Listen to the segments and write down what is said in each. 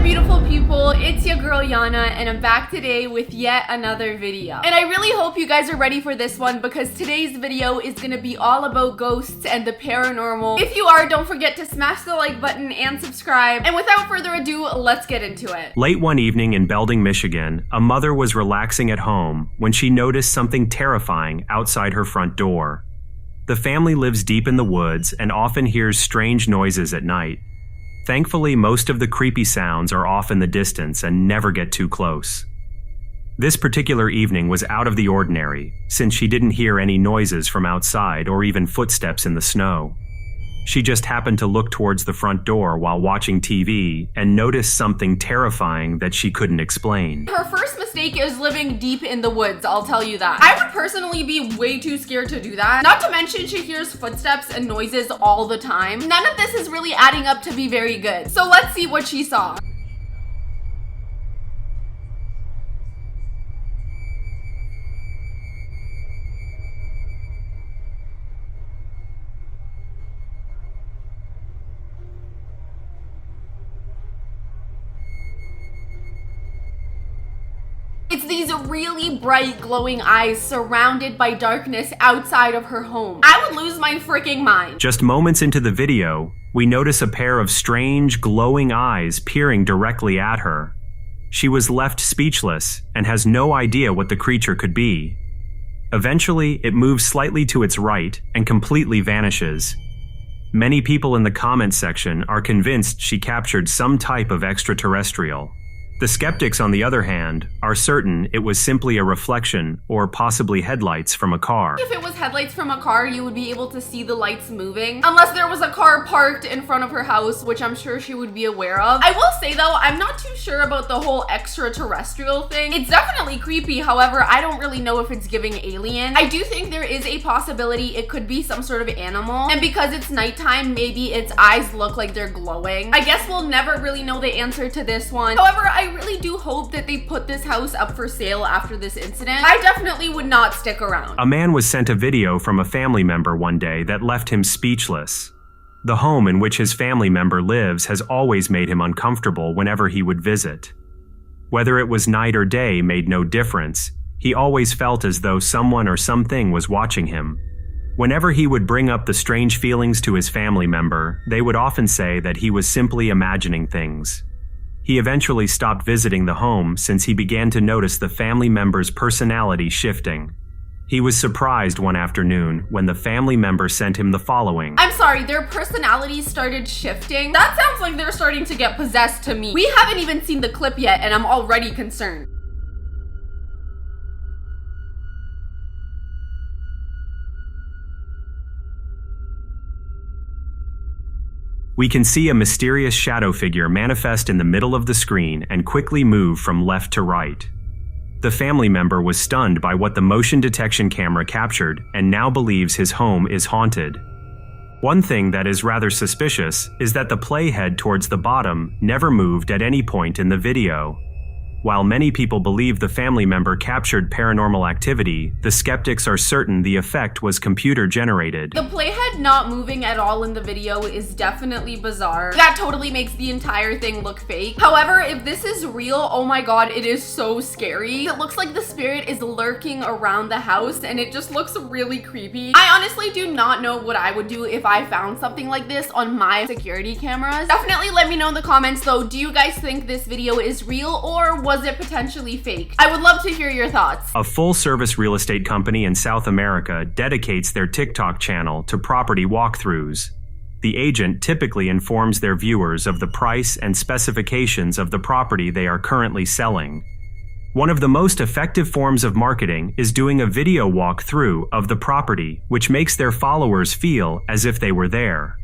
beautiful people, it's your girl Yana, and I'm back today with yet another video. And I really hope you guys are ready for this one because today's video is gonna be all about ghosts and the paranormal. If you are, don't forget to smash the like button and subscribe. And without further ado, let's get into it. Late one evening in Belding, Michigan, a mother was relaxing at home when she noticed something terrifying outside her front door. The family lives deep in the woods and often hears strange noises at night. Thankfully, most of the creepy sounds are off in the distance and never get too close. This particular evening was out of the ordinary, since she didn't hear any noises from outside or even footsteps in the snow. She just happened to look towards the front door while watching TV and noticed something terrifying that she couldn't explain. Her first mistake is living deep in the woods, I'll tell you that. I would personally be way too scared to do that. Not to mention she hears footsteps and noises all the time. None of this is really adding up to be very good. So let's see what she saw. It's these really bright glowing eyes surrounded by darkness outside of her home. I would lose my freaking mind. Just moments into the video, we notice a pair of strange glowing eyes peering directly at her. She was left speechless and has no idea what the creature could be. Eventually, it moves slightly to its right and completely vanishes. Many people in the comment section are convinced she captured some type of extraterrestrial. The skeptics, on the other hand, are certain it was simply a reflection or possibly headlights from a car. If it was headlights from a car, you would be able to see the lights moving. Unless there was a car parked in front of her house, which I'm sure she would be aware of. I will say though, I'm not too sure about the whole extraterrestrial thing. It's definitely creepy, however, I don't really know if it's giving alien. I do think there is a possibility it could be some sort of animal. And because it's nighttime, maybe its eyes look like they're glowing. I guess we'll never really know the answer to this one. However, I really do hope that they put this house up for sale after this incident. I definitely would not stick around. A man was sent a video from a family member one day that left him speechless. The home in which his family member lives has always made him uncomfortable whenever he would visit. Whether it was night or day made no difference. He always felt as though someone or something was watching him. Whenever he would bring up the strange feelings to his family member, they would often say that he was simply imagining things. He eventually stopped visiting the home since he began to notice the family member's personality shifting. He was surprised one afternoon when the family member sent him the following. I'm sorry, their personalities started shifting? That sounds like they're starting to get possessed to me. We haven't even seen the clip yet and I'm already concerned. We can see a mysterious shadow figure manifest in the middle of the screen and quickly move from left to right. The family member was stunned by what the motion detection camera captured and now believes his home is haunted. One thing that is rather suspicious is that the playhead towards the bottom never moved at any point in the video. While many people believe the family member captured paranormal activity, the skeptics are certain the effect was computer generated. The playhead not moving at all in the video is definitely bizarre. That totally makes the entire thing look fake. However, if this is real, oh my god, it is so scary. It looks like the spirit is lurking around the house and it just looks really creepy. I honestly do not know what I would do if I found something like this on my security cameras. Definitely let me know in the comments though, do you guys think this video is real or was it potentially fake? I would love to hear your thoughts. A full-service real estate company in South America dedicates their TikTok channel to property walkthroughs. The agent typically informs their viewers of the price and specifications of the property they are currently selling. One of the most effective forms of marketing is doing a video walkthrough of the property, which makes their followers feel as if they were there.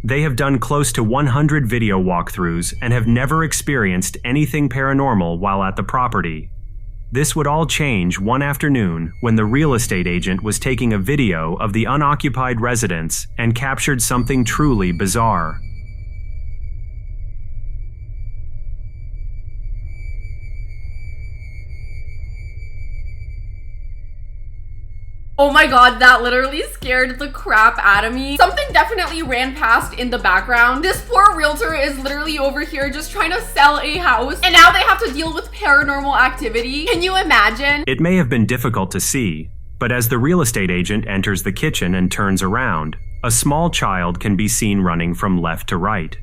They have done close to 100 video walkthroughs and have never experienced anything paranormal while at the property. This would all change one afternoon when the real estate agent was taking a video of the unoccupied residence and captured something truly bizarre. Oh my god, that literally scared the crap out of me. Something definitely ran past in the background. This poor realtor is literally over here just trying to sell a house, and now they have to deal with paranormal activity. Can you imagine? It may have been difficult to see, but as the real estate agent enters the kitchen and turns around, a small child can be seen running from left to right.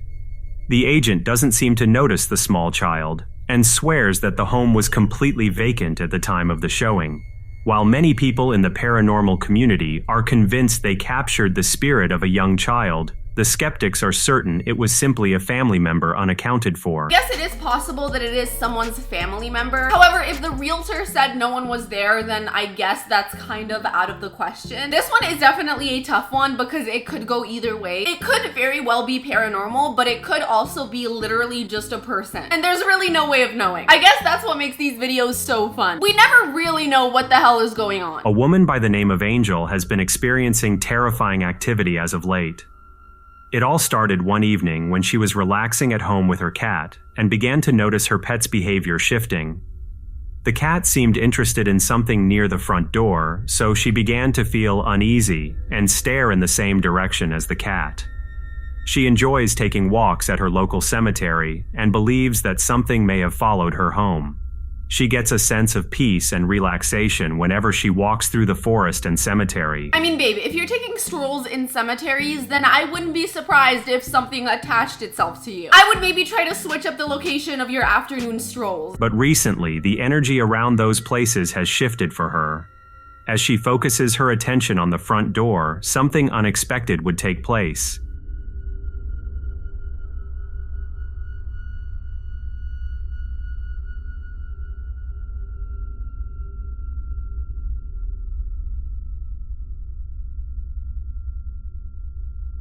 The agent doesn't seem to notice the small child and swears that the home was completely vacant at the time of the showing. While many people in the paranormal community are convinced they captured the spirit of a young child, the skeptics are certain it was simply a family member unaccounted for. Yes, it is possible that it is someone's family member. However, if the realtor said no one was there, then I guess that's kind of out of the question. This one is definitely a tough one because it could go either way. It could very well be paranormal, but it could also be literally just a person. And there's really no way of knowing. I guess that's what makes these videos so fun. We never really know what the hell is going on. A woman by the name of Angel has been experiencing terrifying activity as of late. It all started one evening when she was relaxing at home with her cat and began to notice her pet's behavior shifting. The cat seemed interested in something near the front door, so she began to feel uneasy and stare in the same direction as the cat. She enjoys taking walks at her local cemetery and believes that something may have followed her home. She gets a sense of peace and relaxation whenever she walks through the forest and cemetery. I mean, babe, if you're taking strolls in cemeteries, then I wouldn't be surprised if something attached itself to you. I would maybe try to switch up the location of your afternoon strolls. But recently, the energy around those places has shifted for her. As she focuses her attention on the front door, something unexpected would take place.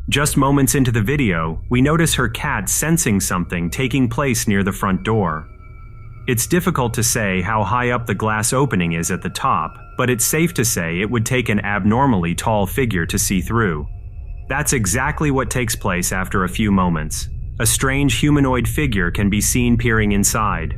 Just moments into the video, we notice her cat sensing something taking place near the front door. It's difficult to say how high up the glass opening is at the top, but it's safe to say it would take an abnormally tall figure to see through. That's exactly what takes place after a few moments. A strange humanoid figure can be seen peering inside.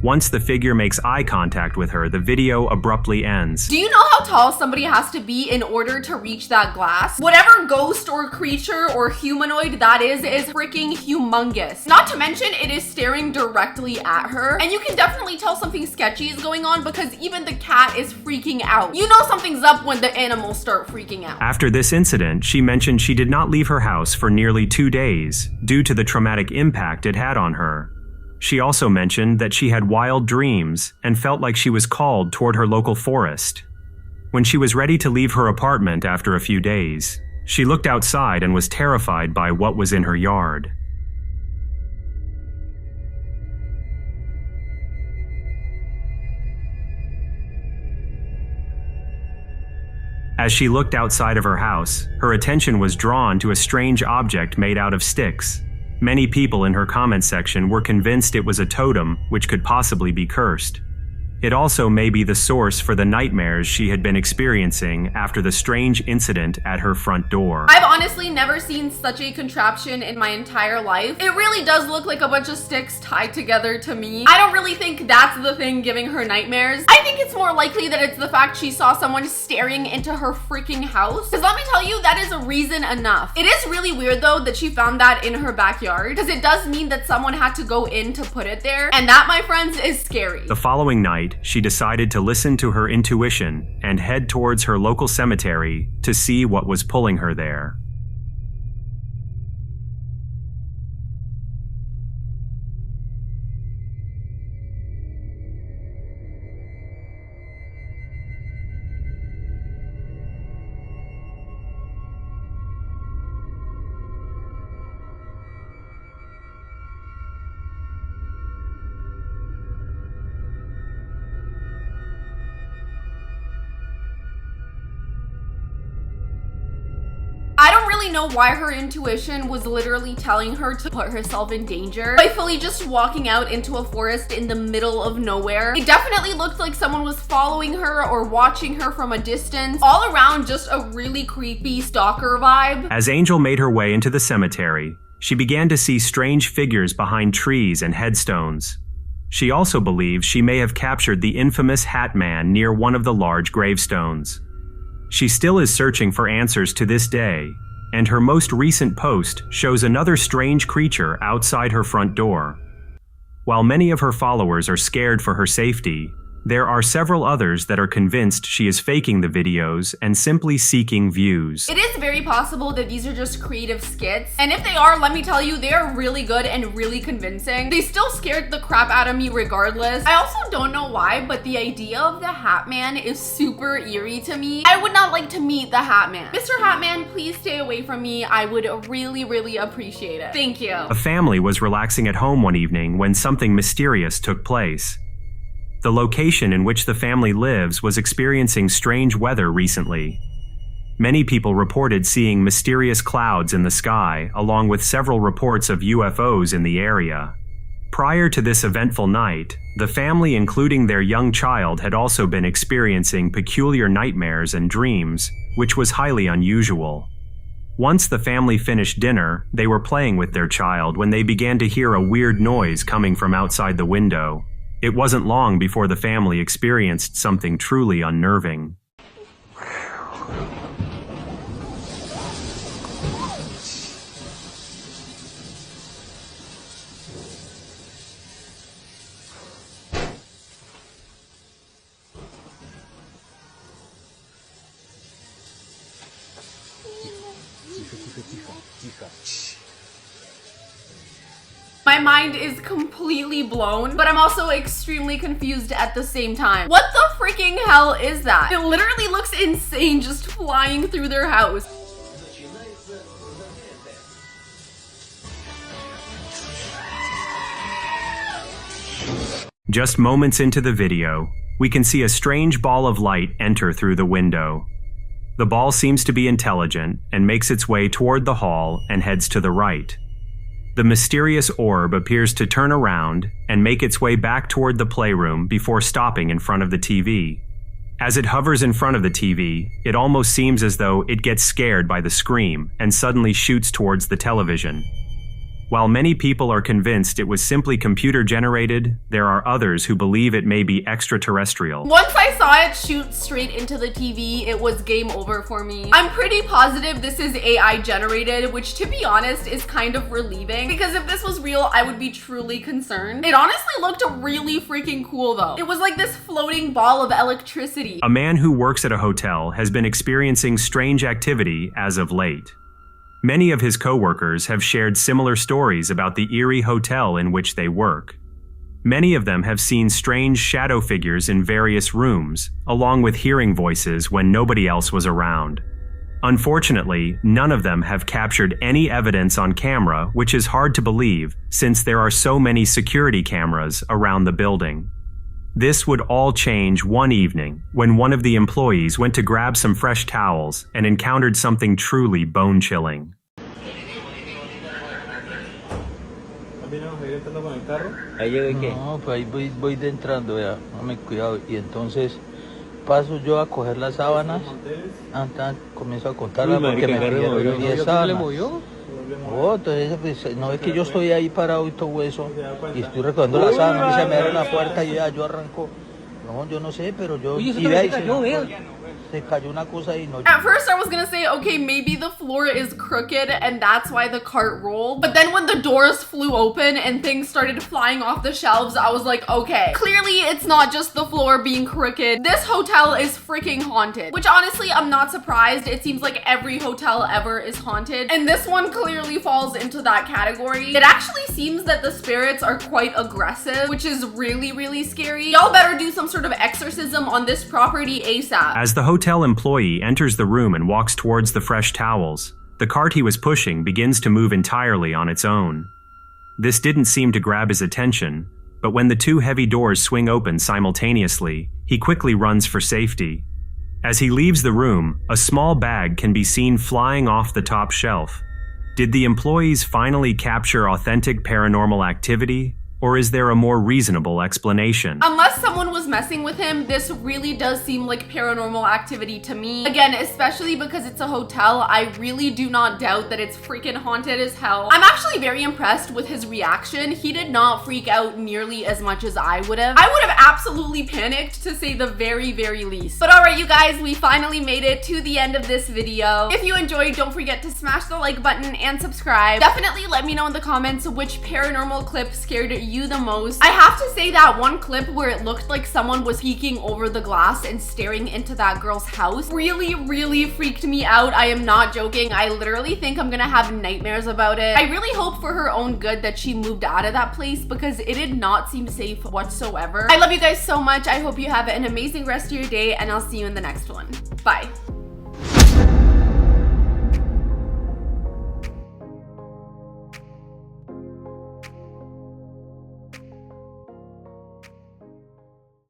Once the figure makes eye contact with her, the video abruptly ends. Do you know how tall somebody has to be in order to reach that glass? Whatever ghost or creature or humanoid that is freaking humongous. Not to mention, it is staring directly at her. And you can definitely tell something sketchy is going on because even the cat is freaking out. You know something's up when the animals start freaking out. After this incident, she mentioned she did not leave her house for nearly 2 days due to the traumatic impact it had on her. She also mentioned that she had wild dreams and felt like she was called toward her local forest. When she was ready to leave her apartment after a few days, she looked outside and was terrified by what was in her yard. As she looked outside of her house, her attention was drawn to a strange object made out of sticks. Many people in her comment section were convinced it was a totem, which could possibly be cursed. It also may be the source for the nightmares she had been experiencing after the strange incident at her front door. I've honestly never seen such a contraption in my entire life. It really does look like a bunch of sticks tied together to me. I don't really think that's the thing giving her nightmares. I think it's more likely that it's the fact she saw someone staring into her freaking house. Because let me tell you, that is a reason enough. It is really weird though that she found that in her backyard, because it does mean that someone had to go in to put it there. And that, my friends, is scary. The following night, she decided to listen to her intuition and head towards her local cemetery to see what was pulling her there. I don't really know why her intuition was literally telling her to put herself in danger by fully just walking out into a forest in the middle of nowhere. It definitely looked like someone was following her or watching her from a distance. All around, just a really creepy stalker vibe. As Angel made her way into the cemetery, she began to see strange figures behind trees and headstones. She also believes she may have captured the infamous Hat Man near one of the large gravestones. She still is searching for answers to this day, and her most recent post shows another strange creature outside her front door. While many of her followers are scared for her safety, there are several others that are convinced she is faking the videos and simply seeking views. It is very possible that these are just creative skits, and if they are, let me tell you, they are really good and really convincing. They still scared the crap out of me regardless. I also don't know why, but the idea of the Hat Man is super eerie to me. I would not like to meet the Hat Man. Mr. Hat Man, please stay away from me. I would really appreciate it. Thank you. A family was relaxing at home one evening when something mysterious took place. The location in which the family lives was experiencing strange weather recently. Many people reported seeing mysterious clouds in the sky, along with several reports of UFOs in the area. Prior to this eventful night, the family, including their young child, had also been experiencing peculiar nightmares and dreams, which was highly unusual. Once the family finished dinner, they were playing with their child when they began to hear a weird noise coming from outside the window. It wasn't long before the family experienced something truly unnerving. My mind is completely blown, but I'm also extremely confused at the same time. What the freaking hell is that? It literally looks insane just flying through their house. Just moments into the video, we can see a strange ball of light enter through the window. The ball seems to be intelligent and makes its way toward the hall and heads to the right. The mysterious orb appears to turn around and make its way back toward the playroom before stopping in front of the TV. As it hovers in front of the TV, it almost seems as though it gets scared by the scream and suddenly shoots towards the television. While many people are convinced it was simply computer-generated, there are others who believe it may be extraterrestrial. Once I saw it shoot straight into the TV, it was game over for me. I'm pretty positive this is AI generated, which to be honest is kind of relieving, because if this was real, I would be truly concerned. It honestly looked really freaking cool though. It was like this floating ball of electricity. A man who works at a hotel has been experiencing strange activity as of late. Many of his coworkers have shared similar stories about the eerie hotel in which they work. Many of them have seen strange shadow figures in various rooms, along with hearing voices when nobody else was around. Unfortunately, none of them have captured any evidence on camera, which is hard to believe since there are so many security cameras around the building. This would all change one evening when one of the employees went to grab some fresh towels and encountered something truly bone-chilling. Ahí llegué, ¿qué? No, pues ahí voy de entrando, ya, dame cuidado. Y entonces paso yo a coger las sábanas, comienzo a contarlas porque me pidieron 10 sábanas. Oh, entonces pues, no es que yo estoy ahí parado y todo eso, y estoy recogiendo las sábanas, se me abre la puerta y yo arranco. No, yo no sé, pero yo... Oye, se cayó una cosa ahí, no. At first I was gonna say, okay, maybe the floor is crooked and that's why the cart rolled. But then when the doors flew open and things started flying off the shelves, I was like, okay, clearly it's not just the floor being crooked. This hotel is freaking haunted, which honestly, I'm not surprised. It seems like every hotel ever is haunted, and this one clearly falls into that category. It actually seems that the spirits are quite aggressive, which is really scary. Y'all better do some sort of exorcism on this property ASAP. As the hotel employee enters the room and walks towards the fresh towels, the cart he was pushing begins to move entirely on its own. This didn't seem to grab his attention, but when the two heavy doors swing open simultaneously, he quickly runs for safety. As he leaves the room, a small bag can be seen flying off the top shelf. Did the employees finally capture authentic paranormal activity, Or is there a more reasonable explanation? Unless someone was messing with him, this really does seem like paranormal activity to me. Again, especially because it's a hotel, I really do not doubt that it's freaking haunted as hell. I'm actually very impressed with his reaction. He did not freak out nearly as much as I would have. I would have absolutely panicked, to say the very, very least. But alright, you guys, we finally made it to the end of this video. If you enjoyed, don't forget to smash the like button and subscribe. Definitely let me know in the comments which paranormal clip scared you the most. I have to say that one clip where it looked like someone was peeking over the glass and staring into that girl's house really, really freaked me out. I am not joking. I literally think I'm gonna have nightmares about it. I really hope for her own good that she moved out of that place because it did not seem safe whatsoever. I love you guys so much. I hope you have an amazing rest of your day, and I'll see you in the next one. Bye.